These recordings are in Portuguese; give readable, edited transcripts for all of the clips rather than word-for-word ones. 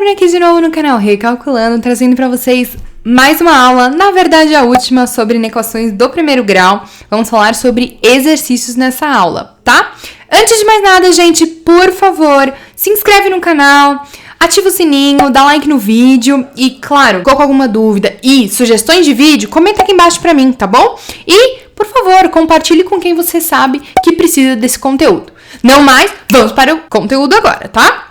Sabrina aqui de novo no canal Recalculando, trazendo pra vocês mais uma aula, na verdade a última, sobre inequações do primeiro grau. Vamos falar sobre exercícios nessa aula, tá? Antes de mais nada, gente, por favor, se inscreve no canal, ativa o sininho, dá like no vídeo e, claro, ficou com alguma dúvida e sugestões de vídeo, comenta aqui embaixo pra mim, tá bom? E, por favor, compartilhe com quem você sabe que precisa desse conteúdo. Não mais, vamos para o conteúdo agora, tá?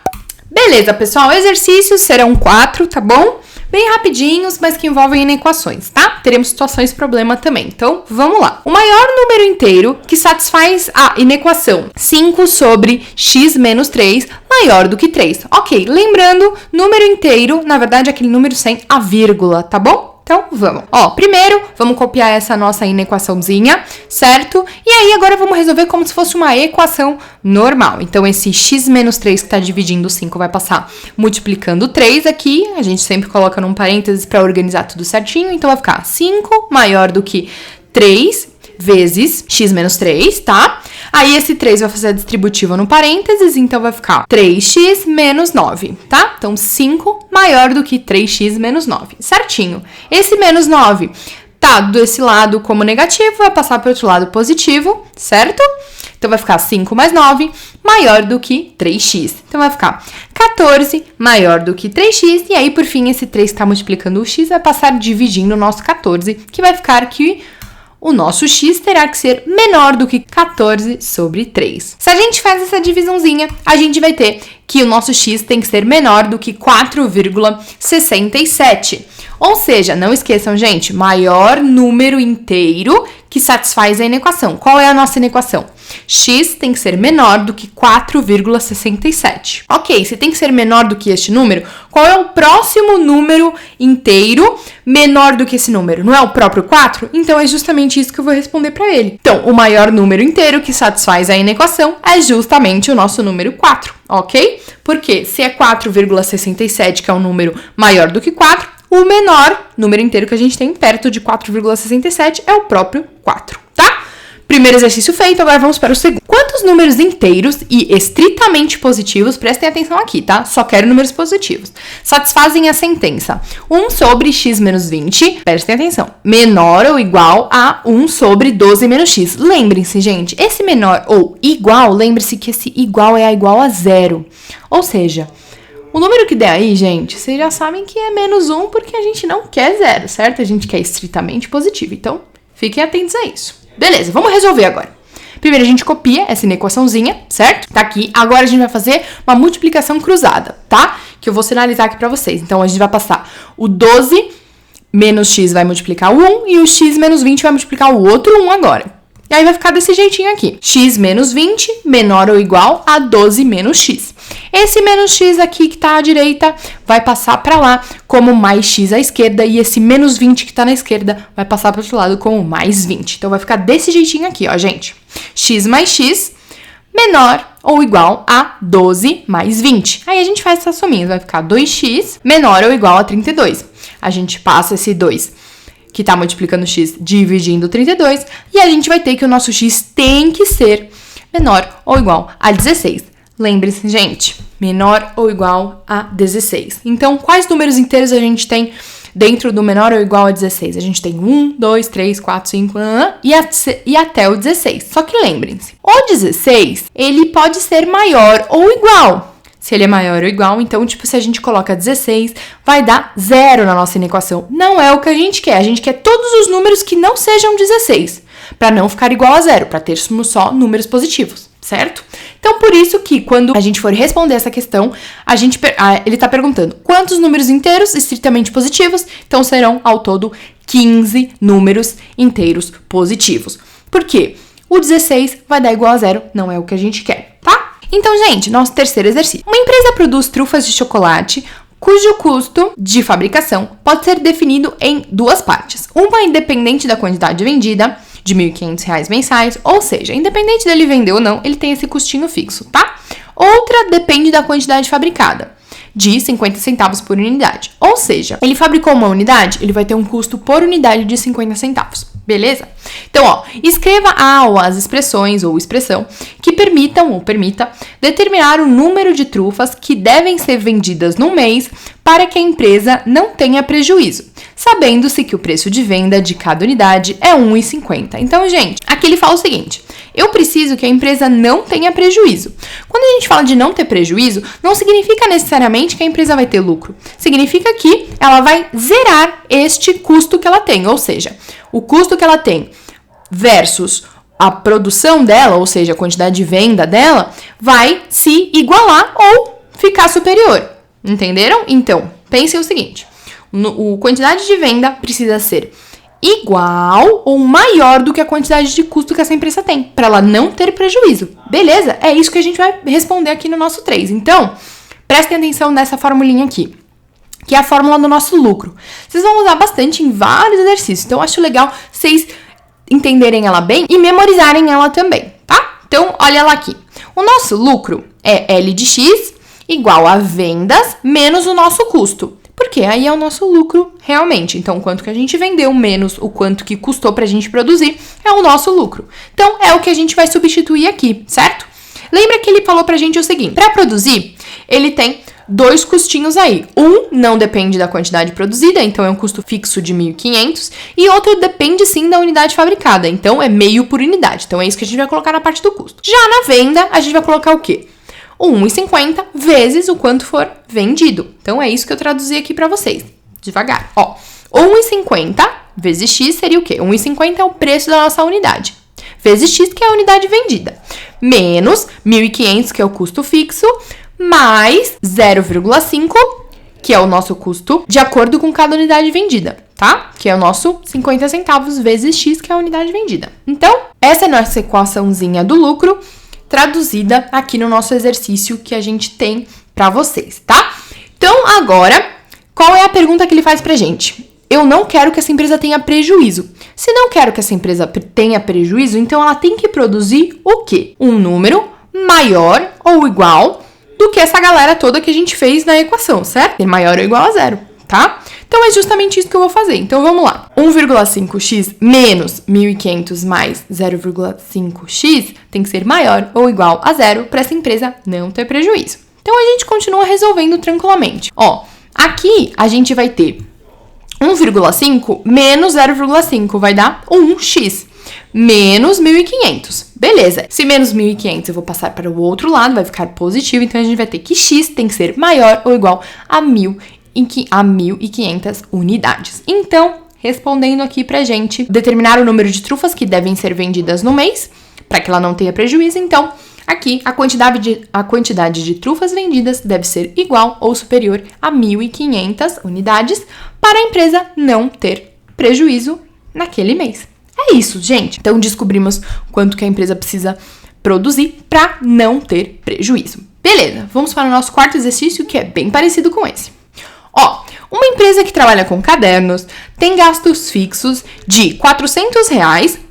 Beleza, pessoal, exercícios serão 4, tá bom? Bem rapidinhos, mas que envolvem inequações, tá? Teremos situações problema também, então vamos lá. O maior número inteiro que satisfaz a inequação 5 sobre x menos 3 maior do que 3. Ok, lembrando, número inteiro, na verdade, é aquele número sem a vírgula, tá bom? Então, vamos. Ó, primeiro, vamos copiar essa nossa inequaçãozinha, certo? E aí, agora vamos resolver como se fosse uma equação normal. Então, esse x menos 3 que tá dividindo 5 vai passar multiplicando 3 aqui. A gente sempre coloca num parênteses para organizar tudo certinho. Então, vai ficar 5 maior do que 3 vezes x menos 3, tá? Aí, esse 3 vai fazer a distributiva no parênteses, então vai ficar 3x menos 9, tá? Então, 5 maior do que 3x menos 9, certinho. Esse menos 9 tá desse lado como negativo, vai passar para o outro lado positivo, certo? Então, vai ficar 5 mais 9 maior do que 3x. Então, vai ficar 14 maior do que 3x. E aí, por fim, esse 3 que está multiplicando o x vai passar dividindo o nosso 14, que vai ficar que o nosso x terá que ser menor do que 14 sobre 3. Se a gente faz essa divisãozinha, a gente vai ter que o nosso x tem que ser menor do que 4,67. Ou seja, não esqueçam, gente, maior número inteiro que satisfaz a inequação. Qual é a nossa inequação? X tem que ser menor do que 4,67. Ok, se tem que ser menor do que este número, qual é o próximo número inteiro menor do que esse número? Não é o próprio 4? Então, é justamente isso que eu vou responder para ele. Então, o maior número inteiro que satisfaz a inequação é justamente o nosso número 4, ok? Porque se é 4,67, que é um número maior do que 4, o menor número inteiro que a gente tem perto de 4,67 é o próprio 4, tá? Primeiro exercício feito, agora vamos para o segundo. Quantos números inteiros e estritamente positivos, prestem atenção aqui, tá? Só quero números positivos, satisfazem a sentença 1 sobre x menos 20, prestem atenção, menor ou igual a 1 sobre 12 menos x. Lembrem-se, gente, esse menor ou igual, lembre-se que esse igual é igual a zero. Ou seja, o número que der aí, gente, vocês já sabem que é menos 1 porque a gente não quer zero, certo? A gente quer estritamente positivo, então fiquem atentos a isso. Beleza, vamos resolver agora. Primeiro a gente copia essa inequaçãozinha, certo? Tá aqui. Agora a gente vai fazer uma multiplicação cruzada, tá? Que eu vou sinalizar aqui pra vocês. Então, a gente vai passar o 12 menos x vai multiplicar o 1 e o x menos 20 vai multiplicar o outro 1 agora. E aí vai ficar desse jeitinho aqui. X menos 20 menor ou igual a 12 menos x. Esse menos x aqui que tá à direita vai passar para lá como mais x à esquerda. E esse menos 20 que tá na esquerda vai passar para o outro lado como mais 20. Então vai ficar desse jeitinho aqui, ó, gente. X mais x menor ou igual a 12 mais 20. Aí a gente faz essa sominha. Vai ficar 2x menor ou igual a 32. A gente passa esse 2 que tá multiplicando x dividindo 32, e a gente vai ter que o nosso x tem que ser menor ou igual a 16. Lembre-se, gente, menor ou igual a 16. Então, quais números inteiros a gente tem dentro do menor ou igual a 16? A gente tem 1, 2, 3, 4, 5, e até o 16. Só que lembrem-se, o 16, ele pode ser maior ou igual. Se ele é maior ou igual, então, tipo, se a gente coloca 16, vai dar 0 na nossa inequação. Não é o que a gente quer. A gente quer todos os números que não sejam 16, para não ficar igual a 0, para termos só números positivos, certo? Então, por isso que quando a gente for responder essa questão, ele está perguntando quantos números inteiros estritamente positivos, então serão ao todo 15 números inteiros positivos. Por quê? O 16 vai dar igual a 0, não é o que a gente quer, tá? Então, gente, nosso terceiro exercício. Uma empresa produz trufas de chocolate cujo custo de fabricação pode ser definido em duas partes. Uma independente da quantidade vendida, de R$ 1.500 mensais, ou seja, independente dele vender ou não, ele tem esse custinho fixo, tá? Outra depende da quantidade fabricada, de 50 centavos por unidade. Ou seja, ele fabricou uma unidade, ele vai ter um custo por unidade de 50 centavos. Beleza? Então, ó, escreva as expressões ou expressão que permitam ou permita determinar o número de trufas que devem ser vendidas no mês para que a empresa não tenha prejuízo, sabendo-se que o preço de venda de cada unidade é R$ 1,50. Então, gente, aqui ele fala o seguinte: eu preciso que a empresa não tenha prejuízo. Quando a gente fala de não ter prejuízo, não significa necessariamente que a empresa vai ter lucro. Significa que ela vai zerar este custo que ela tem, ou seja, o custo que ela tem versus a produção dela, ou seja, a quantidade de venda dela, vai se igualar ou ficar superior. Entenderam? Então, pensem o seguinte: a quantidade de venda precisa ser igual ou maior do que a quantidade de custo que essa empresa tem, para ela não ter prejuízo. Beleza? É isso que a gente vai responder aqui no nosso 3. Então, prestem atenção nessa formulinha aqui, que é a fórmula do nosso lucro. Vocês vão usar bastante em vários exercícios, então eu acho legal vocês entenderem ela bem e memorizarem ela também, tá? Então, olha lá aqui. O nosso lucro é L de X igual a vendas menos o nosso custo. Porque aí é o nosso lucro realmente. Então, o quanto que a gente vendeu menos o quanto que custou pra gente produzir é o nosso lucro. Então, é o que a gente vai substituir aqui, certo? Lembra que ele falou pra gente o seguinte: para produzir, ele tem 2 custinhos aí. Um não depende da quantidade produzida, então é um custo fixo de 1.500. E outro depende sim da unidade fabricada, então é meio por unidade. Então, é isso que a gente vai colocar na parte do custo. Já na venda, a gente vai colocar o quê? 1,50 vezes o quanto for vendido. Então, é isso que eu traduzi aqui pra vocês. Devagar. Ó, 1,50 vezes X seria o quê? 1,50 é o preço da nossa unidade. Vezes X, que é a unidade vendida. Menos 1.500, que é o custo fixo, mais 0,5, que é o nosso custo de acordo com cada unidade vendida, tá? Que é o nosso 50 centavos vezes X, que é a unidade vendida. Então, essa é a nossa equaçãozinha do lucro, traduzida aqui no nosso exercício que a gente tem pra vocês, tá? Então, agora, qual é a pergunta que ele faz pra gente? Eu não quero que essa empresa tenha prejuízo. Se não quero que essa empresa tenha prejuízo, então ela tem que produzir o quê? Um número maior ou igual do que essa galera toda que a gente fez na equação, certo? Maior ou igual a 0, tá? Então, é justamente isso que eu vou fazer. Então, vamos lá. 1,5x menos 1.500 mais 0,5x tem que ser maior ou igual a 0 para essa empresa não ter prejuízo. Então, a gente continua resolvendo tranquilamente. Ó, aqui a gente vai ter 1,5 menos 0,5 vai dar 1x menos 1.500. Beleza. Se menos 1.500 eu vou passar para o outro lado, vai ficar positivo. Então, a gente vai ter que x tem que ser maior ou igual a 1.500 unidades. Então, respondendo aqui pra gente, determinar o número de trufas que devem ser vendidas no mês, para que ela não tenha prejuízo. Então, aqui, a quantidade de trufas vendidas deve ser igual ou superior a 1.500 unidades para a empresa não ter prejuízo naquele mês. É isso, gente. Então, descobrimos quanto que a empresa precisa produzir para não ter prejuízo. Beleza, vamos para o nosso quarto exercício, que é bem parecido com esse. Ó, uma empresa que trabalha com cadernos tem gastos fixos de R$ 400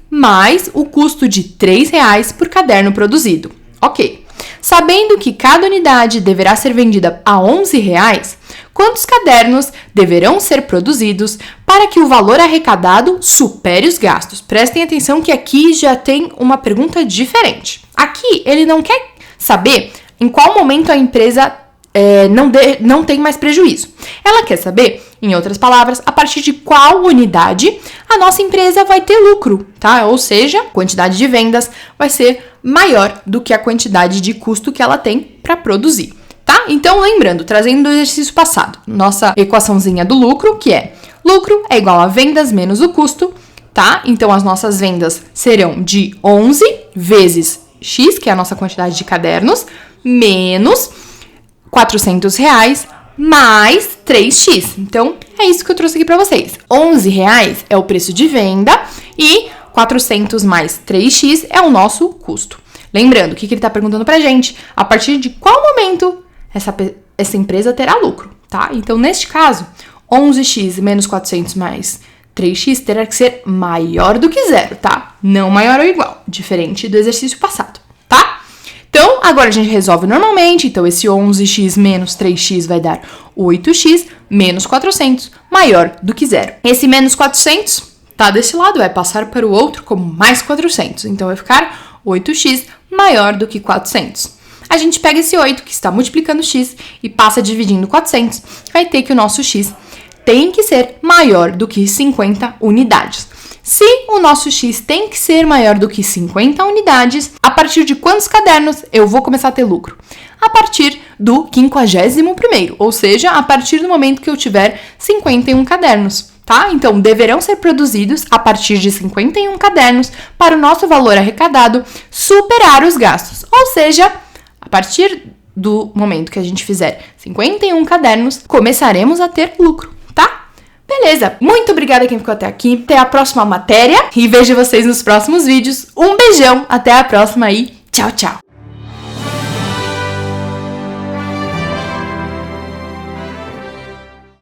mais o custo de R$ 3 por caderno produzido. Ok. Sabendo que cada unidade deverá ser vendida a R$ 11, quantos cadernos deverão ser produzidos para que o valor arrecadado supere os gastos? Prestem atenção que aqui já tem uma pergunta diferente. Aqui ele não quer saber em qual momento a empresa não tem mais prejuízo. Ela quer saber, em outras palavras, a partir de qual unidade a nossa empresa vai ter lucro, tá? Ou seja, a quantidade de vendas vai ser maior do que a quantidade de custo que ela tem para produzir, tá? Então, lembrando, trazendo do exercício passado, nossa equaçãozinha do lucro, que é lucro é igual a vendas menos o custo, tá? Então, as nossas vendas serão de 11 vezes X, que é a nossa quantidade de cadernos, menos R$ 400 mais 3x. Então, é isso que eu trouxe aqui para vocês. R$ 11 é o preço de venda e 400 mais 3x é o nosso custo. Lembrando, o que ele está perguntando pra gente? A partir de qual momento essa empresa terá lucro, tá? Então, neste caso, 11x menos 400 mais 3x terá que ser maior do que 0, tá? Não maior ou igual, diferente do exercício passado, tá? Então, agora a gente resolve normalmente. Então, esse 11x menos 3x vai dar 8x menos 400, maior do que 0. Esse menos 400 tá desse lado vai passar para o outro como mais 400. Então, vai ficar 8x maior do que 400. A gente pega esse 8, que está multiplicando x, e passa dividindo 400. Vai ter que o nosso x tem que ser maior do que 50 unidades. Se o nosso x tem que ser maior do que 50 unidades, a partir de quantos cadernos eu vou começar a ter lucro? A partir do 51º, ou seja, a partir do momento que eu tiver 51 cadernos, tá? Então, deverão ser produzidos a partir de 51 cadernos para o nosso valor arrecadado superar os gastos. Ou seja, a partir do momento que a gente fizer 51 cadernos, começaremos a ter lucro. Beleza, muito obrigada quem ficou até aqui. Até a próxima matéria e vejo vocês nos próximos vídeos. Um beijão, até a próxima e tchau, tchau!